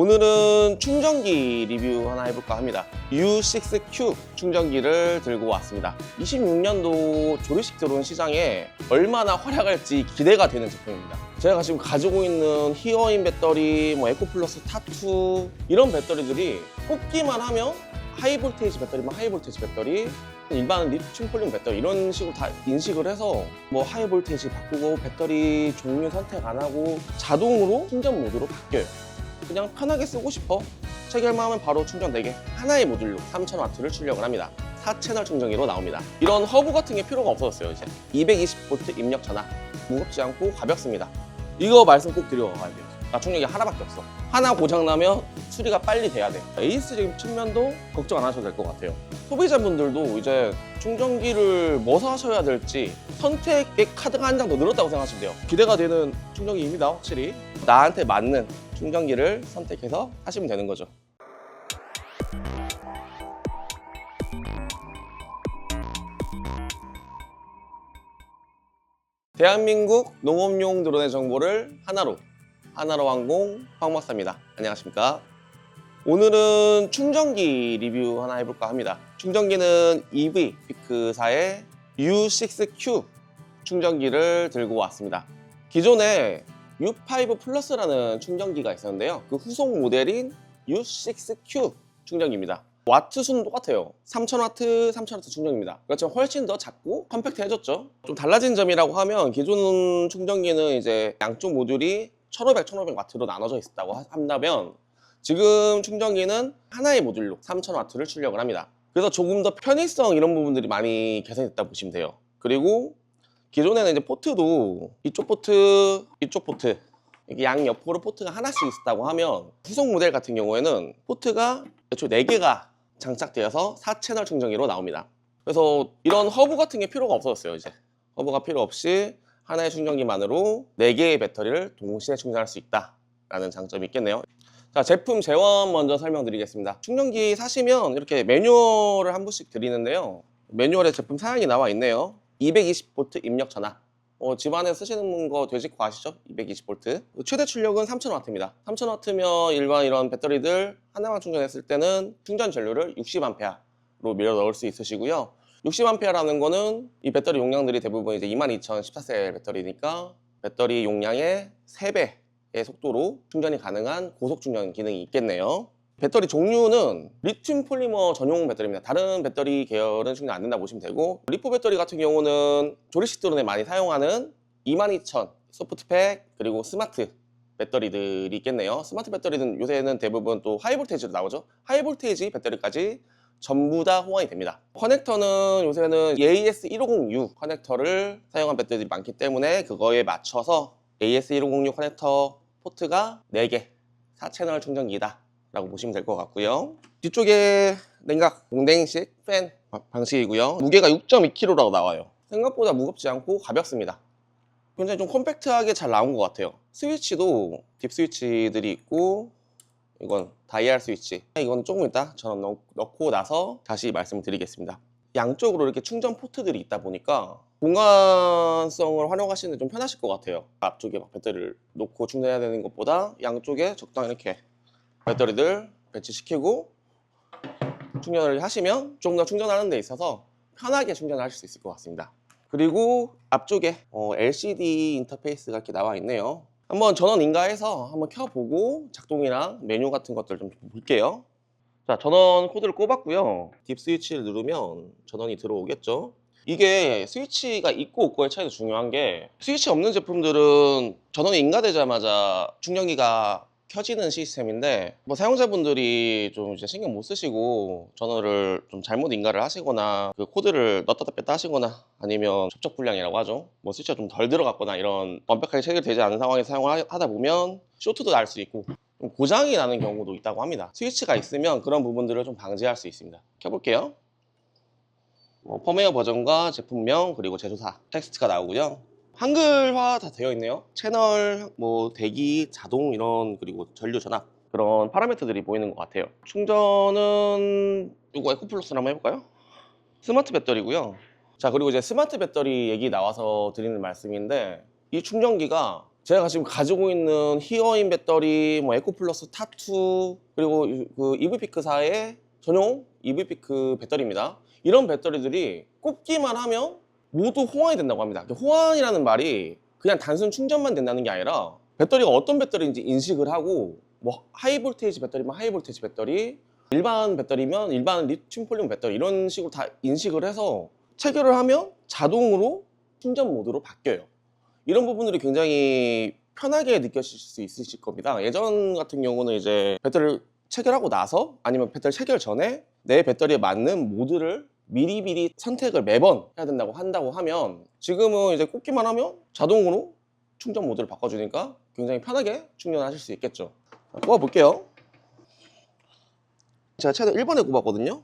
오늘은 충전기 리뷰 하나 해볼까 합니다. U6Q 충전기를 들고 왔습니다. 26년도 조립식 드론 시장에 얼마나 활약할지 기대가 되는 제품입니다. 제가 지금 가지고 있는 히어인 배터리, 에코플러스 타2 이런 배터리들이 뽑기만 하면 하이볼테이지 배터리면 하이볼테이지 배터리, 일반 리튬 폴리머 배터리 이런 식으로 다 인식을 해서 하이볼테이지 바꾸고 배터리 종류 선택 안 하고 자동으로 충전 모드로 바뀌어요. 그냥 편하게 쓰고 싶어 체결만 바로 충전 4개 하나의 모듈로 3000W를 출력을 합니다. 4채널 충전기로 나옵니다. 이런 허브 같은 게 필요가 없어졌어요. 이제 220V 입력 전압, 무겁지 않고 가볍습니다. 이거 말씀 꼭 드리고 가야 돼요. 나 충전기 하나밖에 없어. 하나 고장나면 수리가 빨리 돼야 돼. AS적인 측면도 걱정 안 하셔도 될 것 같아요. 소비자분들도 이제 충전기를 뭐 사셔야 될지 선택의 카드가 한 장 더 늘었다고 생각하시면 돼요. 기대가 되는 충전기입니다. 확실히 나한테 맞는 충전기를 선택해서 하시면 되는 거죠. 대한민국 농업용 드론의 정보를 하나로 하나로항공 황박사입니다. 안녕하십니까? 오늘은 충전기 리뷰 하나 해볼까 합니다. 충전기는 EV피크사의 U6Q 충전기를 들고 왔습니다. 기존에 U5 플러스라는 충전기가 있었는데요. 그 후속 모델인 U6Q 충전기입니다. 와트 수는 똑같아요. 3000W, 3000W 충전기입니다. 그렇지만 훨씬 더 작고 컴팩트해졌죠. 좀 달라진 점이라고 하면 기존 충전기는 이제 양쪽 모듈이 1500, 1500W로 나눠져 있었다고 한다면 지금 충전기는 하나의 모듈로 3000W를 출력을 합니다. 그래서 조금 더 편의성 이런 부분들이 많이 개선됐다고 보시면 돼요. 그리고 기존에는 이제 포트도 이쪽 포트, 이쪽 포트 이렇게 양 옆으로 포트가 하나씩 있었다고 하면 후속 모델 같은 경우에는 포트가 애초에 4개가 장착되어서 4채널 충전기로 나옵니다. 그래서 이런 허브 같은 게 필요가 없어졌어요. 이제 허브가 필요 없이 하나의 충전기만으로 4개의 배터리를 동시에 충전할 수 있다라는 장점이 있겠네요. 자, 제품 재원 먼저 설명드리겠습니다. 충전기 사시면 이렇게 매뉴얼을 한 부씩 드리는데요. 매뉴얼에 제품 사양이 나와 있네요. 220V 입력 전압. 집안에 쓰시는 거 되직구 아시죠? 220V. 최대 출력은 3000W입니다. 3000W면 일반 이런 배터리들 하나만 충전했을 때는 충전 전류를 60A로 밀어 넣을 수 있으시고요. 60A라는 거는 이 배터리 용량들이 대부분 이제 22014셀 배터리니까 배터리 용량의 3배의 속도로 충전이 가능한 고속 충전 기능이 있겠네요. 배터리 종류는 리튬 폴리머 전용 배터리입니다. 다른 배터리 계열은 충전 안 된다 보시면 되고, 리포 배터리 같은 경우는 조립식 드론에 많이 사용하는 22000 소프트팩 그리고 스마트 배터리들이 있겠네요. 스마트 배터리는 요새는 대부분 또 하이볼테이지로 나오죠. 하이볼테이지 배터리까지 전부 다 호환이 됩니다. 커넥터는 요새는 AS1506 커넥터를 사용한 배터리들이 많기 때문에 그거에 맞춰서 AS1506 커넥터 포트가 4개 4채널 충전기다 라고 보시면 될 것 같고요. 뒤쪽에 냉각 공댕식 팬 방식이고요. 무게가 6.2kg라고 나와요. 생각보다 무겁지 않고 가볍습니다. 굉장히 좀 컴팩트하게 잘 나온 것 같아요. 스위치도 딥 스위치들이 있고, 이건 다이얼 스위치, 이건 조금 이따 저는 넣고 나서 다시 말씀드리겠습니다. 양쪽으로 이렇게 충전 포트들이 있다 보니까 공간성을 활용하시는 데 좀 편하실 것 같아요. 앞쪽에 배터리를 놓고 충전해야 되는 것보다 양쪽에 적당히 이렇게 배터리들 배치시키고 충전을 하시면 조금 더 충전하는 데 있어서 편하게 충전을 하실 수 있을 것 같습니다. 그리고 앞쪽에 LCD 인터페이스가 이렇게 나와 있네요. 한번 전원 인가해서 한번 켜보고 작동이랑 메뉴 같은 것들 좀 볼게요. 자, 전원 코드를 꼽았고요. 딥 스위치를 누르면 전원이 들어오겠죠. 이게 스위치가 있고 없고의 차이도 중요한 게, 스위치 없는 제품들은 전원이 인가되자마자 충전기가 켜지는 시스템인데, 사용자분들이 좀 이제 신경 못 쓰시고 전원을 좀 잘못 인가를 하시거나 그 코드를 넣었다 뺐다 하시거나 아니면 접촉 불량이라고 하죠. 스위치가 좀 덜 들어갔거나 이런 완벽하게 체결되지 않은 상황에서 사용하다 보면 쇼트도 날 수 있고 고장이 나는 경우도 있다고 합니다. 스위치가 있으면 그런 부분들을 좀 방지할 수 있습니다. 켜볼게요. 펌웨어 버전과 제품명 그리고 제조사 텍스트가 나오고요. 한글화 다 되어 있네요. 채널, 대기, 자동 이런, 그리고 전류 전압 그런 파라미터들이 보이는 것 같아요. 충전은 이거 에코플러스로 한번 해볼까요? 스마트 배터리고요. 자, 그리고 이제 스마트 배터리 얘기 나와서 드리는 말씀인데, 이 충전기가 제가 지금 가지고 있는 히어인 배터리, 뭐 에코플러스 타2, 그리고 그 EV피크사의 전용 EV피크 배터리입니다. 이런 배터리들이 꼽기만 하면 모두 호환이 된다고 합니다. 호환이라는 말이 그냥 단순 충전만 된다는 게 아니라 배터리가 어떤 배터리인지 인식을 하고, 뭐 하이볼테이지 배터리면 하이볼테이지 배터리, 일반 배터리면 일반 리튬 폴리머 배터리, 이런 식으로 다 인식을 해서 체결을 하면 자동으로 충전 모드로 바뀌어요. 이런 부분들이 굉장히 편하게 느껴질 수 있으실 겁니다. 예전 같은 경우는 이제 배터리를 체결하고 나서, 아니면 배터리 체결 전에 내 배터리에 맞는 모드를 미리미리 선택을 매번 해야 한다고 하면, 지금은 이제 꽂기만 하면 자동으로 충전 모드를 바꿔주니까 굉장히 편하게 충전하실 수 있겠죠. 자, 꼽아볼게요. 제가 최근 1번에 꼽았거든요.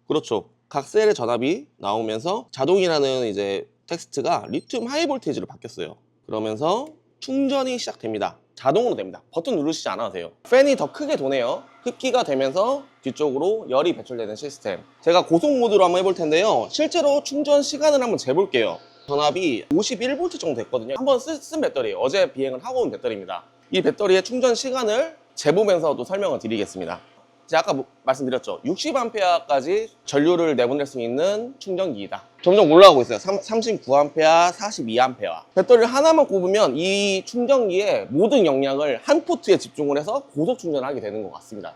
그렇죠. 각 셀의 전압이 나오면서 자동이라는 이제 텍스트가 리튬 하이볼테이지로 바뀌었어요. 그러면서 충전이 시작됩니다. 자동으로 됩니다. 버튼 누르시지 않아도 돼요. 팬이 더 크게 도네요. 흡기가 되면서 뒤쪽으로 열이 배출되는 시스템. 제가 고속 모드로 한번 해볼 텐데요. 실제로 충전 시간을 한번 재볼게요. 전압이 51V 정도 됐거든요. 한번 쓴 배터리예요. 어제 비행을 하고 온 배터리입니다. 이 배터리의 충전 시간을 재보면서도 설명을 드리겠습니다. 제가 아까 말씀드렸죠. 60A까지 전류를 내보낼 수 있는 충전기이다. 점점 올라가고 있어요. 39A, 42A. 배터리를 하나만 꼽으면 이 충전기의 모든 역량을 한 포트에 집중을 해서 고속 충전을 하게 되는 것 같습니다.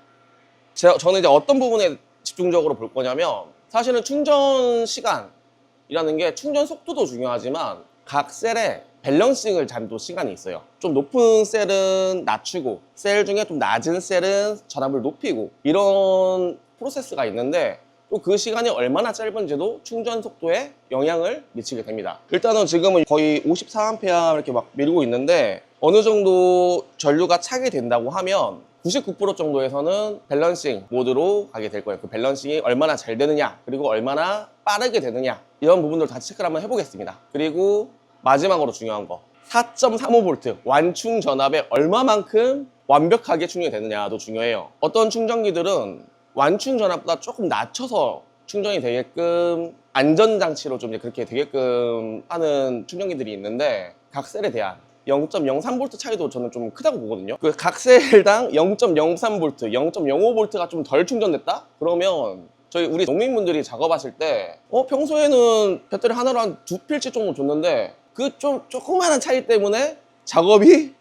저는 이제 어떤 부분에 집중적으로 볼 거냐면, 사실은 충전 시간이라는 게 충전 속도도 중요하지만 각 셀에 밸런싱을 잠도 시간이 있어요. 좀 높은 셀은 낮추고, 셀 중에 좀 낮은 셀은 전압을 높이고, 이런 프로세스가 있는데, 또 그 시간이 얼마나 짧은지도 충전 속도에 영향을 미치게 됩니다. 일단은 지금은 거의 54A 이렇게 막 밀고 있는데, 어느 정도 전류가 차게 된다고 하면 99% 정도에서는 밸런싱 모드로 가게 될 거예요. 그 밸런싱이 얼마나 잘 되느냐, 그리고 얼마나 빠르게 되느냐, 이런 부분들 다 체크를 한번 해보겠습니다. 그리고 마지막으로 중요한 거, 4.35V 완충 전압에 얼마만큼 완벽하게 충전이 되느냐도 중요해요. 어떤 충전기들은 완충 전압보다 조금 낮춰서 충전이 되게끔 안전장치로 좀 그렇게 되게끔 하는 충전기들이 있는데, 각 셀에 대한 0.03V 차이도 저는 좀 크다고 보거든요. 그 각 셀당 0.03V, 0.05V가 좀 덜 충전됐다? 그러면 저희 우리 농민분들이 작업하실 때 평소에는 배터리 하나로 한 2필지 정도 줬는데, 그 좀 조그마한 차이 때문에 작업이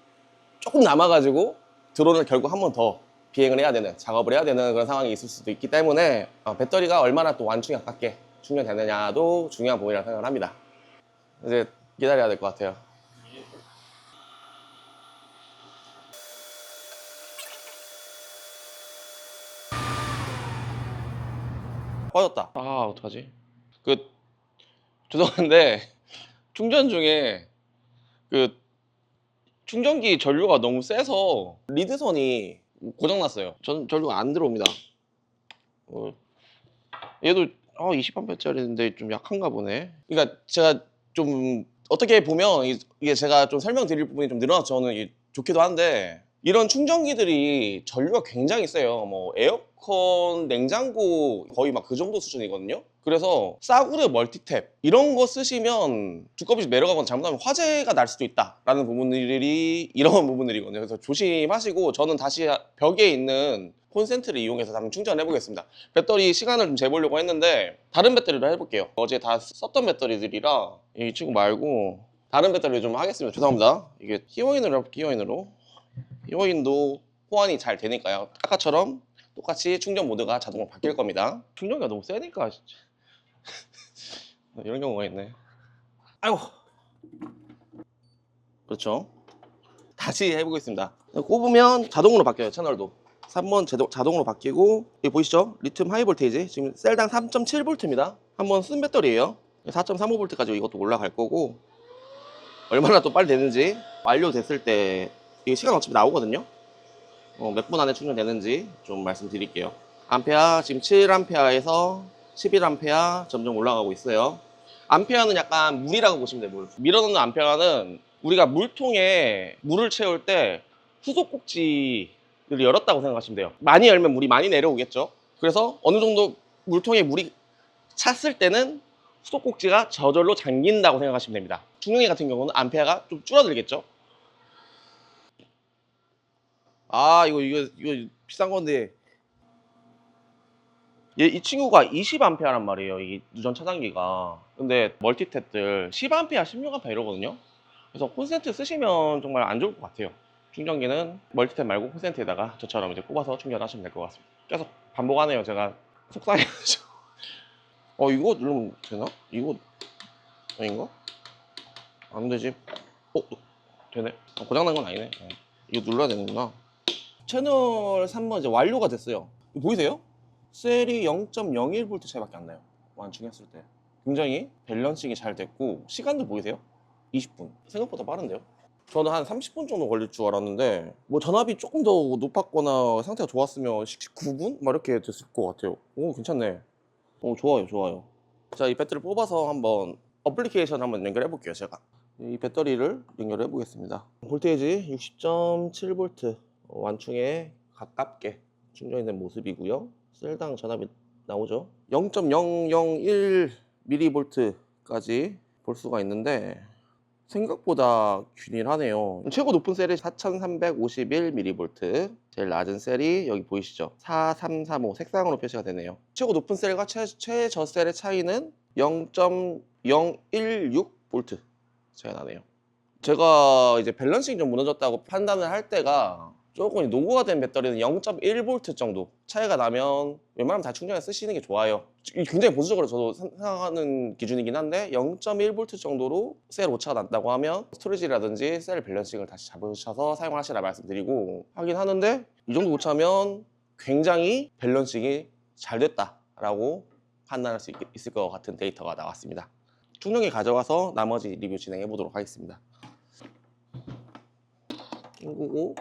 조금 남아가지고 드론을 결국 한 번 더 비행을 해야 되는, 작업을 해야 되는 그런 상황이 있을 수도 있기 때문에 배터리가 얼마나 또 완충에 가깝게 충전되느냐도 중요한 부분이라고 생각을 합니다. 이제 기다려야 될 것 같아요. 꺼졌다. 아, 어떡하지? 죄송한데 충전 중에 충전기 전류가 너무 세서 리드선이 고장났어요. 전 전류가 안 들어옵니다. 얘도 20A짜리인데 좀 약한가 보네. 그러니까 제가 좀 어떻게 보면 이게 제가 좀 설명드릴 부분이 좀 늘어나서 저는 좋기도 한데, 이런 충전기들이 전류가 굉장히 세요. 뭐 에어컨, 냉장고 거의 막 그 정도 수준이거든요. 그래서 싸구려 멀티탭 이런 거 쓰시면 두꺼비 내려가거나 잘못하면 화재가 날 수도 있다라는 부분들이 이런 부분들이거든요. 그래서 조심하시고, 저는 다시 벽에 있는 콘센트를 이용해서 한번 충전해 보겠습니다. 배터리 시간을 좀 재보려고 했는데 다른 배터리로 해볼게요. 어제 다 썼던 배터리들이라 이 친구 말고 다른 배터리 좀 하겠습니다. 죄송합니다. 이게 히어인으로 히어인도 호환이 잘 되니까요. 아까처럼 똑같이 충전 모드가 자동으로 바뀔 겁니다. 충전기가 너무 세니까 진짜. 이런 경우가 있네. 아이고. 그렇죠. 다시 해보겠습니다. 꼽으면 자동으로 바뀌어요. 채널도 3번 자동으로 바뀌고, 여기 보이시죠? 리튬 하이볼테이지 지금 셀당 3.7V입니다 한번 쓴 배터리예요. 4.35V까지 이것도 올라갈 거고, 얼마나 또 빨리 되는지 완료됐을 때 이게 시간 어차피 나오거든요. 몇 분 안에 충전되는지 좀 말씀드릴게요. 암페아 지금 7A에서 11A 점점 올라가고 있어요. 암페아는 약간 물이라고 보시면 돼요. 물. 밀어넣는 암페아는 우리가 물통에 물을 채울 때 후속 꼭지를 열었다고 생각하시면 돼요. 많이 열면 물이 많이 내려오겠죠. 그래서 어느 정도 물통에 물이 찼을 때는 수도꼭지가 저절로 잠긴다고 생각하시면 됩니다. 충전기 같은 경우는 암페어가 좀 줄어들겠죠. 아, 이거 비싼 건데. 이 친구가 20A란 말이에요. 이 유전 차단기가. 근데 멀티탭들 10A, 16A 이러거든요. 그래서 콘센트 쓰시면 정말 안 좋을 것 같아요. 충전기는 멀티탭 말고 콘센트에다가 저처럼 이제 꼽아서 충전하시면 될 것 같습니다. 계속 반복하네요. 제가 속상해가지고. 이거 누르면 되나? 이거 아닌가? 안 되지. 되네. 고장난 건 아니네. 이거 눌러야 되는구나. 채널 3번 이제 완료가 됐어요. 이거 보이세요? 셀이 0.01V 차이밖에 안 나요. 완충했을 때. 굉장히 밸런싱이 잘 됐고, 시간도 보이세요? 20분. 생각보다 빠른데요? 저는 한 30분 정도 걸릴 줄 알았는데, 뭐 전압이 조금 더 높았거나 상태가 좋았으면 19분? 막 이렇게 됐을 것 같아요. 오, 괜찮네. 오, 좋아요. 자, 이 배터리를 뽑아서 한번 어플리케이션 한번 연결해 볼게요, 제가. 이 배터리를 연결해 보겠습니다. 볼테이지 60.7V 완충에 가깝게 충전이 된 모습이고요. 셀당 전압이 나오죠. 0.001mV까지 볼 수가 있는데 생각보다 균일하네요. 최고 높은 셀이 4351mV, 제일 낮은 셀이 여기 보이시죠? 4335 색상으로 표시가 되네요. 최고 높은 셀과 최저 셀의 차이는 0.016V 차이가 나네요. 제가 이제 밸런싱이 좀 무너졌다고 판단을 할 때가 조금 노후가 된 배터리는 0.1V 정도 차이가 나면 웬만하면 다 충전해 쓰시는 게 좋아요. 굉장히 보수적으로 저도 생각하는 기준이긴 한데 0.1V 정도로 셀 오차가 났다고 하면 스토리지라든지 셀 밸런싱을 다시 잡으셔서 사용하시라 말씀드리고 하긴 하는데, 이 정도 오차면 굉장히 밸런싱이 잘 됐다라고 판단할 수 있을 것 같은 데이터가 나왔습니다. 충전기 가져가서 나머지 리뷰 진행해 보도록 하겠습니다. 헹구고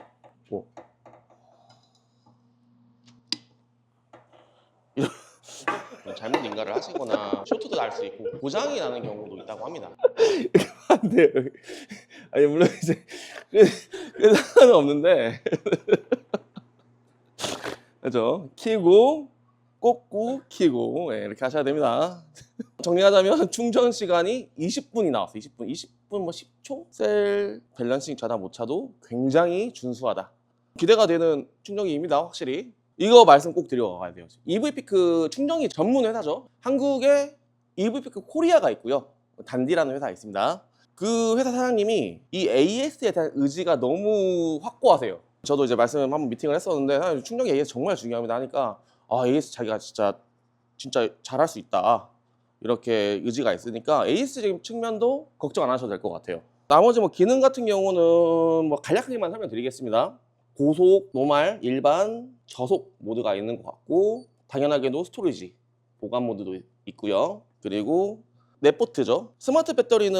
잘못 인가를 하시거나 쇼트도 날 수 있고 고장이 나는 경우도 있다고 합니다. 안 돼요. 아니 물론 이제 그 상관은 없는데 그렇죠. 키고 꽂고 키고 이렇게 하셔야 됩니다. 정리하자면 충전 시간이 20분이 나왔어요. 20분 뭐 10초? 셀 밸런싱 전압 오차도 굉장히 준수하다. 기대가 되는 충전기입니다. 확실히. 이거 말씀 꼭 드려가야 돼요. EV피크 충전기 전문 회사죠. 한국에 EV피크 코리아가 있고요. 단디라는 회사가 있습니다. 그 회사 사장님이 이 AS에 대한 의지가 너무 확고하세요. 저도 이제 한번 미팅을 했었는데 충전기 AS 정말 중요합니다 하니까 AS 자기가 진짜 잘할 수 있다 이렇게 의지가 있으니까 AS 측면도 걱정 안 하셔도 될 것 같아요. 나머지 뭐 기능 같은 경우는 뭐 간략하게만 설명드리겠습니다. 고속, 노말, 일반, 저속 모드가 있는 것 같고 당연하게도 스토리지 보관 모드도 있고요. 그리고 넷포트죠. 스마트 배터리는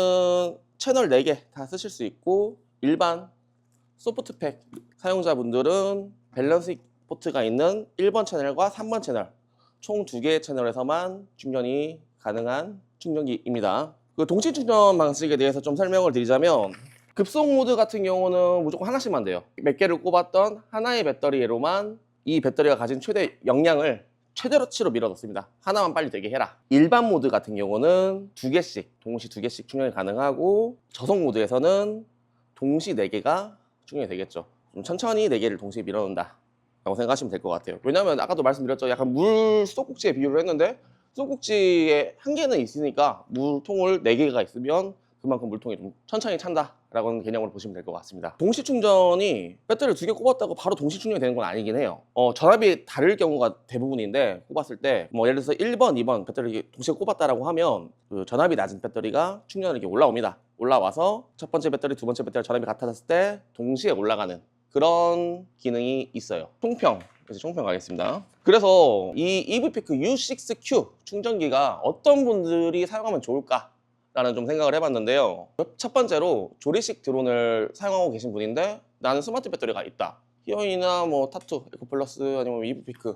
채널 4개 다 쓰실 수 있고 일반 소프트팩 사용자분들은 밸런스 포트가 있는 1번 채널과 3번 채널 총 2개의 채널에서만 충전이 가능한 충전기입니다. 그 동시 충전 방식에 대해서 좀 설명을 드리자면 급속 모드 같은 경우는 무조건 하나씩만 돼요. 몇 개를 꼽았던 하나의 배터리로만 이 배터리가 가진 최대 용량을 최대로치로 밀어 넣습니다. 하나만 빨리 되게 해라. 일반 모드 같은 경우는 2개씩 동시 2개씩 충전이 가능하고 저속 모드에서는 동시 4개가 충전이 되겠죠. 좀 천천히 4개를 동시에 밀어 넣는다 라고 생각하시면 될 것 같아요. 왜냐하면 아까도 말씀드렸죠. 약간 물 수도꼭지에 비유를 했는데 수도꼭지에 한 개는 있으니까 물통을 4개가 있으면 그만큼 물통이 좀 천천히 찬다 라는 개념으로 보시면 될 것 같습니다. 동시 충전이 배터리를 2개 꼽았다고 바로 동시 충전이 되는 건 아니긴 해요. 전압이 다를 경우가 대부분인데 꼽았을 때 뭐 예를 들어서 1번, 2번 배터리 동시에 꼽았다라고 하면 그 전압이 낮은 배터리가 충전을 이렇게 올라옵니다. 올라와서 첫 번째 배터리, 두 번째 배터리 전압이 같아졌을 때 동시에 올라가는 그런 기능이 있어요. 총평 가겠습니다. 그래서 이 EV피크 U6Q 충전기가 어떤 분들이 사용하면 좋을까 라는 좀 생각을 해봤는데요. 첫 번째로 조리식 드론을 사용하고 계신 분인데 나는 스마트 배터리가 있다. 히어이나 뭐 타투, 에코플러스 아니면 EV피크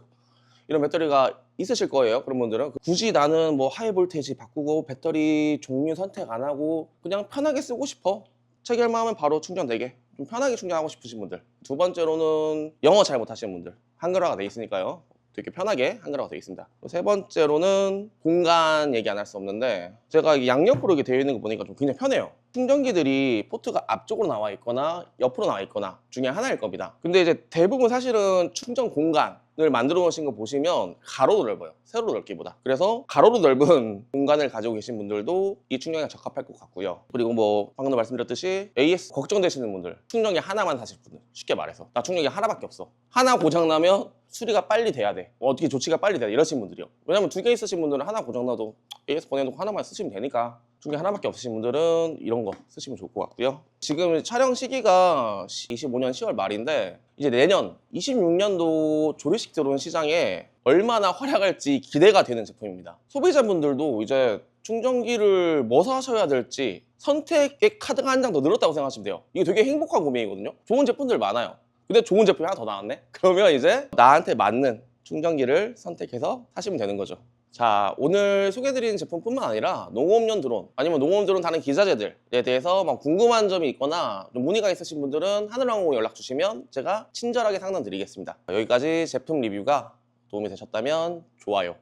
이런 배터리가 있으실 거예요. 그런 분들은 굳이 나는 뭐 하이 볼테이지 바꾸고 배터리 종류 선택 안 하고 그냥 편하게 쓰고 싶어. 체결만 하면 바로 충전되게 좀 편하게 충전하고 싶으신 분들. 두 번째로는 영어 잘 못하시는 분들, 한글화가 돼 있으니까요. 되게 편하게 한글화가 되어 있습니다. 세 번째로는 공간 얘기 안 할 수 없는데 제가 이게 양옆으로 이렇게 되어 있는 거 보니까 좀 굉장히 편해요. 충전기들이 포트가 앞쪽으로 나와 있거나 옆으로 나와 있거나 중에 하나일 겁니다. 근데 이제 대부분 사실은 충전 공간을 만들어 놓으신 거 보시면 가로로 넓어요. 세로로 넓기보다. 그래서 가로로 넓은 공간을 가지고 계신 분들도 이 충전기가 적합할 것 같고요. 그리고 뭐 방금 말씀드렸듯이 AS 걱정되시는 분들, 충전기 하나만 사실 분들, 쉽게 말해서 나 충전기 하나밖에 없어. 하나 고장나면 수리가 빨리 돼야 돼. 어떻게 조치가 빨리 돼야 돼. 이러신 분들이요. 왜냐면 2개 있으신 분들은 하나 고장나도 AS 보내놓고 하나만 쓰시면 되니까. 충전기 하나밖에 없으신 분들은 이런 거 쓰시면 좋을 것 같고요. 지금 촬영 시기가 25년 10월 말인데 이제 내년 26년도 조립식 드론 시장에 얼마나 활약할지 기대가 되는 제품입니다. 소비자분들도 이제 충전기를 뭐 사셔야 될지 선택의 카드가 한 장 더 늘었다고 생각하시면 돼요. 이게 되게 행복한 고민이거든요. 좋은 제품들 많아요. 근데 좋은 제품이 하나 더 나왔네? 그러면 이제 나한테 맞는 충전기를 선택해서 사시면 되는 거죠. 자, 오늘 소개해드리는 제품뿐만 아니라 농업용 드론 아니면 농업 드론 다른 기자재들에 대해서 막 궁금한 점이 있거나 좀 문의가 있으신 분들은 하늘항공 연락 주시면 제가 친절하게 상담 드리겠습니다. 여기까지 제품 리뷰가 도움이 되셨다면 좋아요,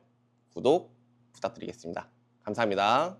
구독 부탁드리겠습니다. 감사합니다.